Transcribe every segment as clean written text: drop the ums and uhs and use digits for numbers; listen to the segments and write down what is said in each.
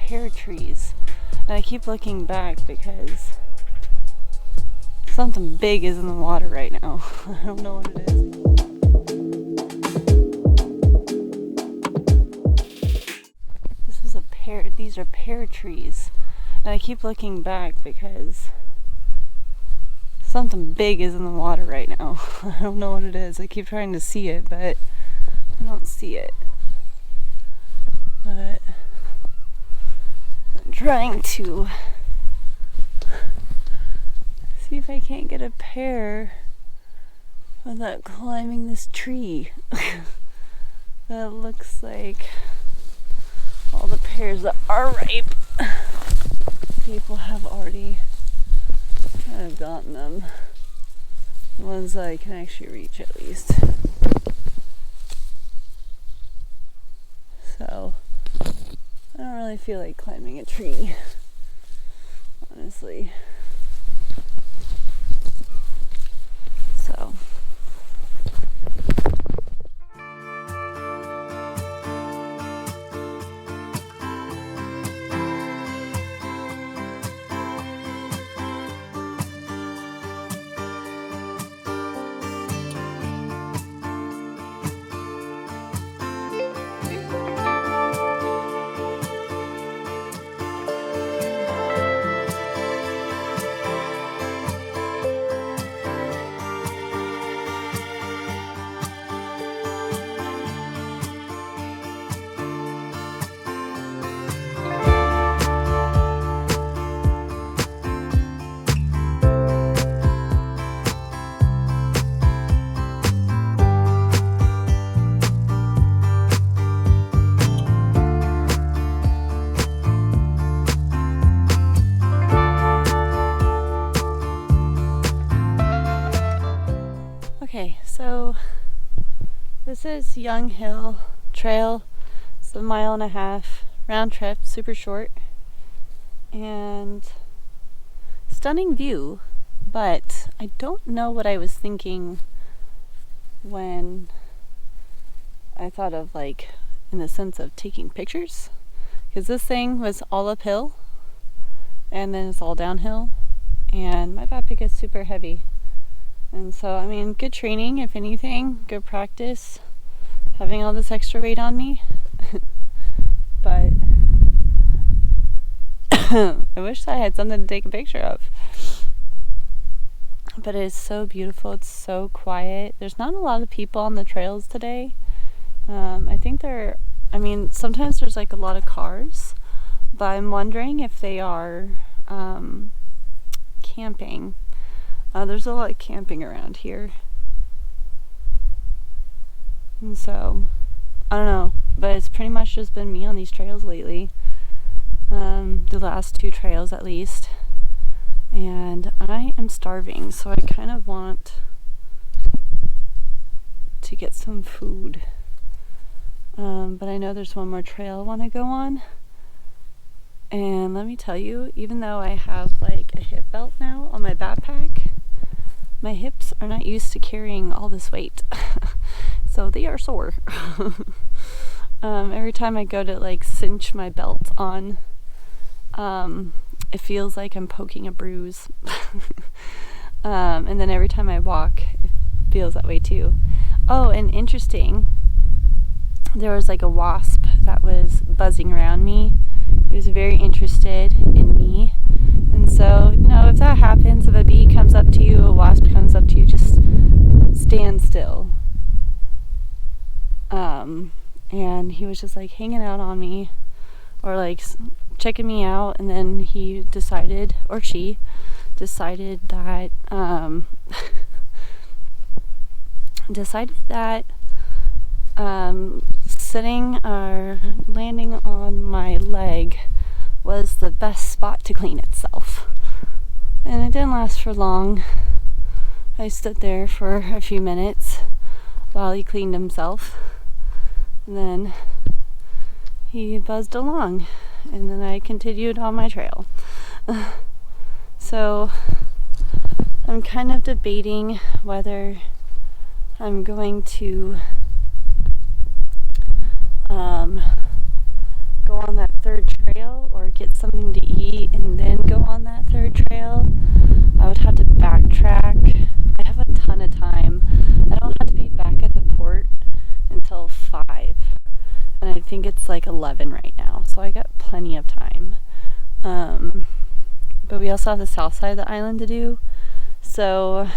pear trees. And I keep looking back because something big is in the water right now. I don't know what it is. These are pear trees. And I keep looking back because something big is in the water right now. I don't know what it is. I keep trying to see it, but I don't see it. But I'm trying to see if I can't get a pear without climbing this tree. That looks like all the pears that are ripe. People have already kind of gotten them. The ones that I can actually reach at least. So I don't really feel like climbing a tree, honestly. So okay, so this is Young Hill Trail. It's a 1.5 mile round trip, super short, and stunning view, but I don't know what I was thinking when I thought of, like, in the sense of taking pictures, because this thing was all uphill and then it's all downhill, and my backpack is super heavy. And so, I mean, good training, if anything, good practice, having all this extra weight on me. But I wish I had something to take a picture of. But it is so beautiful. It's so quiet. There's not a lot of people on the trails today. I think sometimes there's like a lot of cars, but I'm wondering if they are camping. There's a lot of camping around here. And so, I don't know, but it's pretty much just been me on these trails lately. The last 2 trails at least. And I am starving, so I kind of want to get some food. But I know there's one more trail I want to go on. And let me tell you, even though I have like a hip belt now on my backpack, my hips are not used to carrying all this weight. So they are sore. Every time I go to like cinch my belt on, it feels like I'm poking a bruise. And then every time I walk, it feels that way too. Oh, and interesting, there was like a wasp that was buzzing around me. It was very interested in me. And so, if that happens, if a bee comes up to you, a wasp comes up to you, just stand still. And he was just like hanging out on me, or like checking me out, and then he decided, or she decided that sitting or landing on my leg was the best spot to clean itself. And it didn't last for long. I stood there for a few minutes while he cleaned himself, and then he buzzed along, and then I continued on my trail. So I'm kind of debating whether I'm going to go on that third trail or get something to eat and then go on that third trail, I would have to backtrack. I have a ton of time. I don't have to be back at the port until 5, and I think it's like 11 right now, so I got plenty of time. But we also have the south side of the island to do, so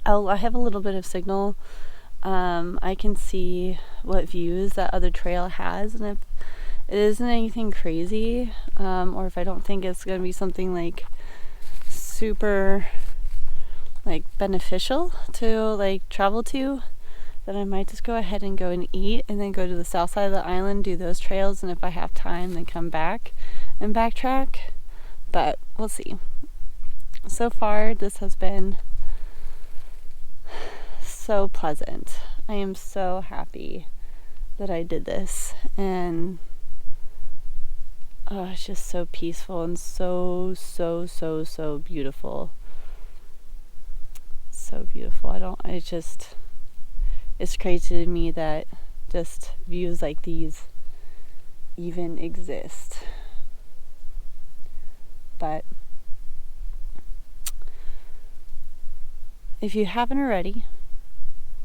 I have a little bit of signal. I can see what views that other trail has, and if it isn't anything crazy, or if I don't think it's going to be something like super like beneficial to like travel to, then I might just go ahead and go and eat and then go to the south side of the island, do those trails, and if I have time then come back and backtrack. But we'll see. So far this has been so pleasant. I am so happy that I did this, and it's just so peaceful and so beautiful. So beautiful. It's crazy to me that just views like these even exist. But if you haven't already,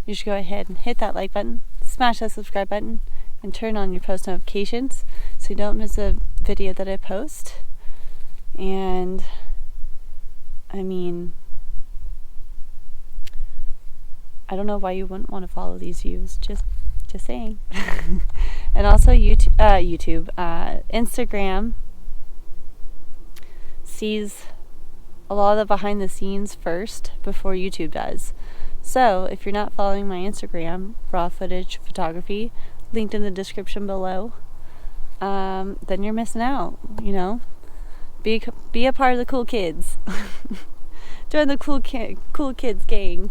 you should go ahead and hit that like button, smash that subscribe button, and turn on your post notifications so you don't miss a video that I post. And I mean, I don't know why you wouldn't want to follow these views, just saying. And also Instagram sees a lot of the behind the scenes first before YouTube does. So if you're not following my Instagram, Raw Footage Photography, linked in the description below, then you're missing out, you know. Be a part of the cool kids. Join the cool kids gang.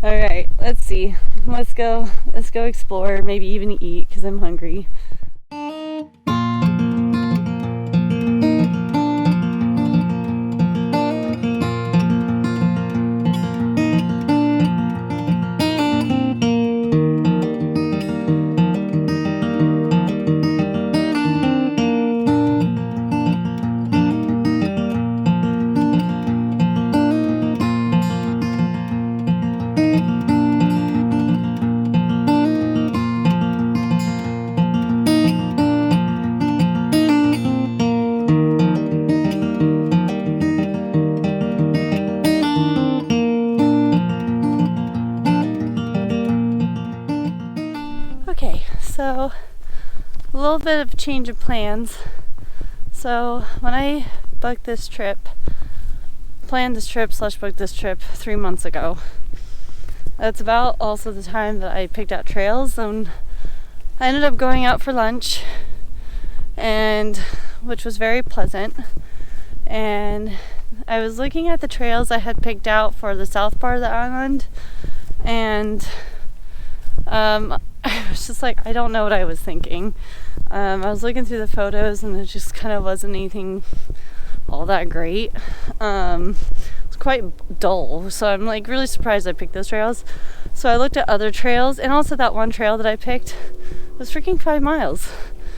Alright, let's see. Let's go explore, maybe even eat, because I'm hungry. Okay, so a little bit of change of plans. So when I planned this trip / booked this trip 3 months ago, that's about also the time that I picked out trails, and I ended up going out for lunch, and which was very pleasant. And I was looking at the trails I had picked out for the south part of the island, and I was just like, I don't know what I was thinking. I was looking through the photos, and it just kind of wasn't anything all that great. It's quite dull, so I'm like really surprised I picked those trails. So I looked at other trails, and also that one trail that I picked was freaking 5 miles.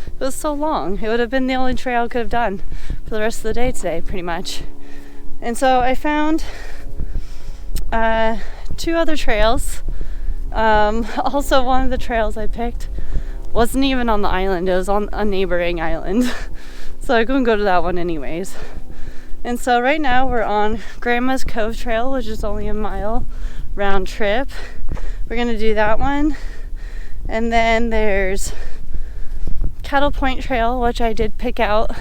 It was so long. It would have been the only trail I could have done for the rest of the day today, pretty much. And so I found 2 other trails. Also, one of the trails I picked wasn't even on the island, it was on a neighboring island. So I couldn't go to that one anyways. And so right now we're on Grandma's Cove Trail, which is only a mile round trip. We're gonna do that one. And then there's Cattle Point Trail, which I did pick out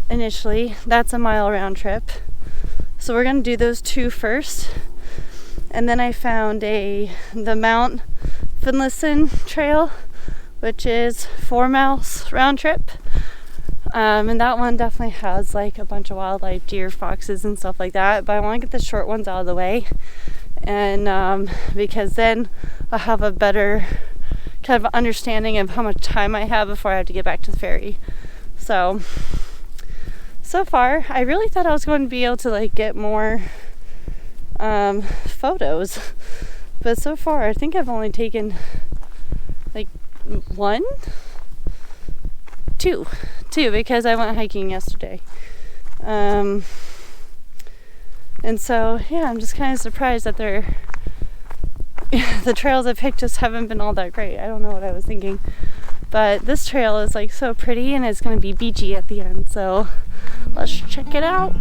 initially. That's a mile round trip. So we're gonna do those 2 first. And then I found the Mount Finlayson Trail, which is 4 miles round trip. And that one definitely has like a bunch of wildlife, deer, foxes, and stuff like that. But I want to get the short ones out of the way, and because then I'll have a better kind of understanding of how much time I have before I have to get back to the ferry. So far, I really thought I was going to be able to like get more photos, but so far I think I've only taken like Two, because I went hiking yesterday. And so, yeah, I'm just kind of surprised that the trails I picked just haven't been all that great. I don't know what I was thinking. But this trail is like so pretty, and it's going to be beachy at the end. So let's check it out.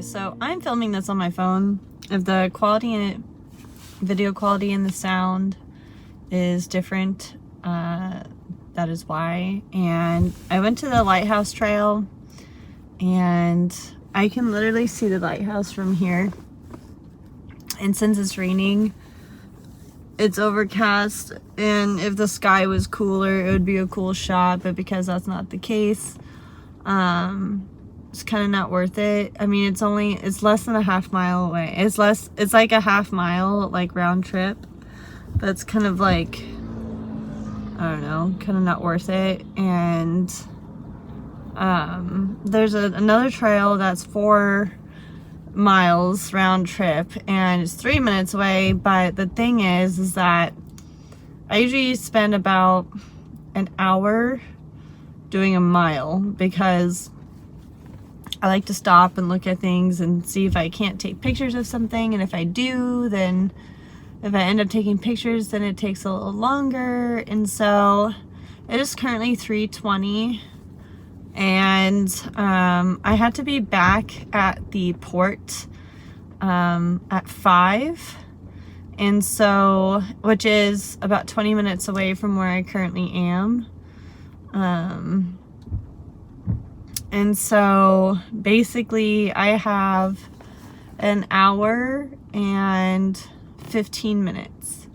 So I'm filming this on my phone. If the quality in it, video quality and the sound is different, that is why. And I went to the lighthouse trail, and I can literally see the lighthouse from here. And since it's raining, it's overcast, and if the sky was cooler, it would be a cool shot, but because that's not the case, it's kind of not worth it. I mean, it's less than a half mile away. It's like a half mile, like, round trip. But it's kind of like, I don't know, kind of not worth it. And there's another trail that's 4 miles round trip, and it's 3 minutes away. But the thing is that I usually spend about an hour doing a mile, because I like to stop and look at things and see if I can't take pictures of something, and if I do, then if I end up taking pictures, then it takes a little longer. And so it is currently 3:20, and I had to be back at the port at 5, and so, which is about 20 minutes away from where I currently am. And so basically I have an hour and 15 minutes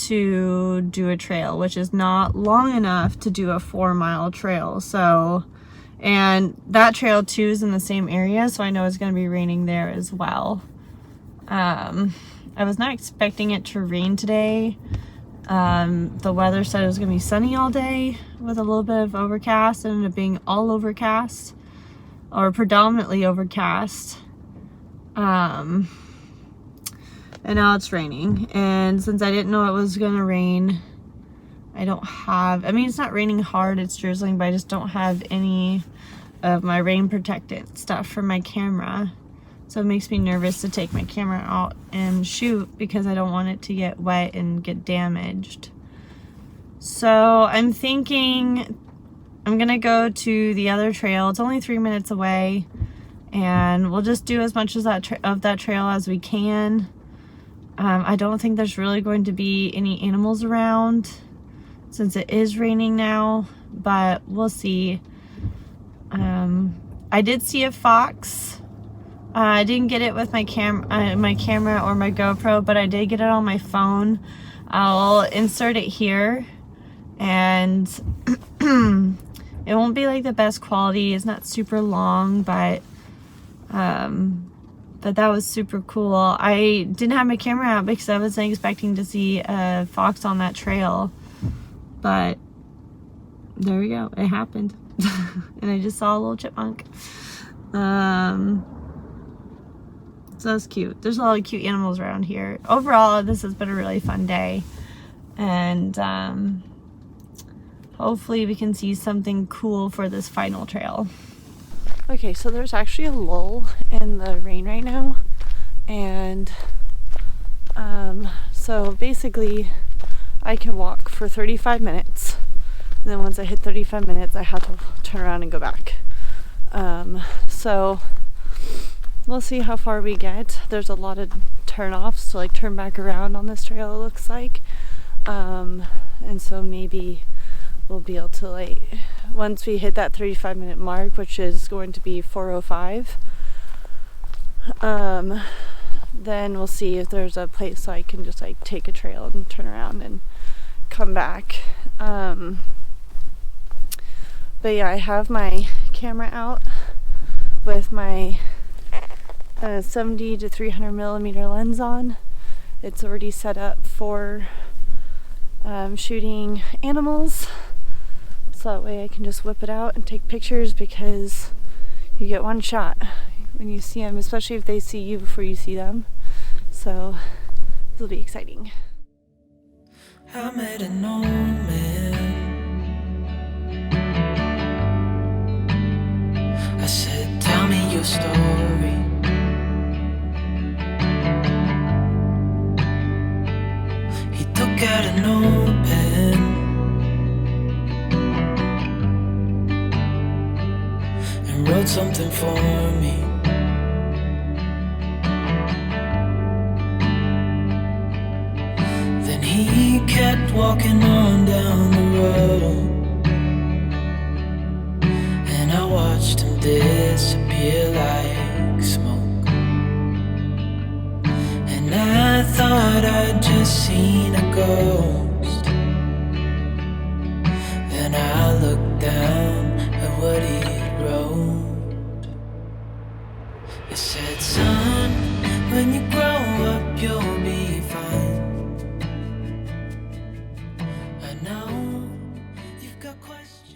to do a trail, which is not long enough to do a 4-mile trail. So, and that trail too is in the same area, so I know it's going to be raining there as well. I was not expecting it to rain today. The weather said it was going to be sunny all day with a little bit of overcast. It ended up being all overcast, or predominantly overcast. And now it's raining. And since I didn't know it was going to rain, I mean, it's not raining hard, it's drizzling, but I just don't have any of my rain protectant stuff for my camera. So it makes me nervous to take my camera out and shoot, because I don't want it to get wet and get damaged. So I'm thinking I'm gonna go to the other trail. It's only 3 minutes away, and we'll just do as much as of that trail as we can. I don't think there's really going to be any animals around since it is raining now, but we'll see. I did see a fox. I didn't get it with my camera or my GoPro, but I did get it on my phone. I'll insert it here, and it won't be like the best quality. It's not super long, but that was super cool. I didn't have my camera out because I wasn't expecting to see a fox on that trail, but there we go. It happened. And I just saw a little chipmunk. So that's cute. There's a lot of cute animals around here. Overall, this has been a really fun day, and hopefully we can see something cool for this final trail. Okay, so there's actually a lull in the rain right now, and so basically I can walk for 35 minutes, and then once I hit 35 minutes I have to turn around and go back. So we'll see how far we get. There's a lot of turn-offs to like turn back around on this trail, it looks like, and so maybe we'll be able to, like, once we hit that 35-minute mark, which is going to be 4:05, then we'll see if there's a place so I can just like take a trail and turn around and come back. But yeah, I have my camera out with my 70 to 300 millimeter lens on. It's already set up for shooting animals, so that way I can just whip it out and take pictures, because you get one shot when you see them, especially if they see you before you see them. So this will be exciting. I met an old man. I said, tell me your story. He took out an old pen and wrote something for me. Then he kept walking on down the road, and I watched him disappear like smoke. And I thought I'd just seen a ghost. Then I looked down at what he wrote. It said, son, when you grow up you'll be fine. I know you've got questions.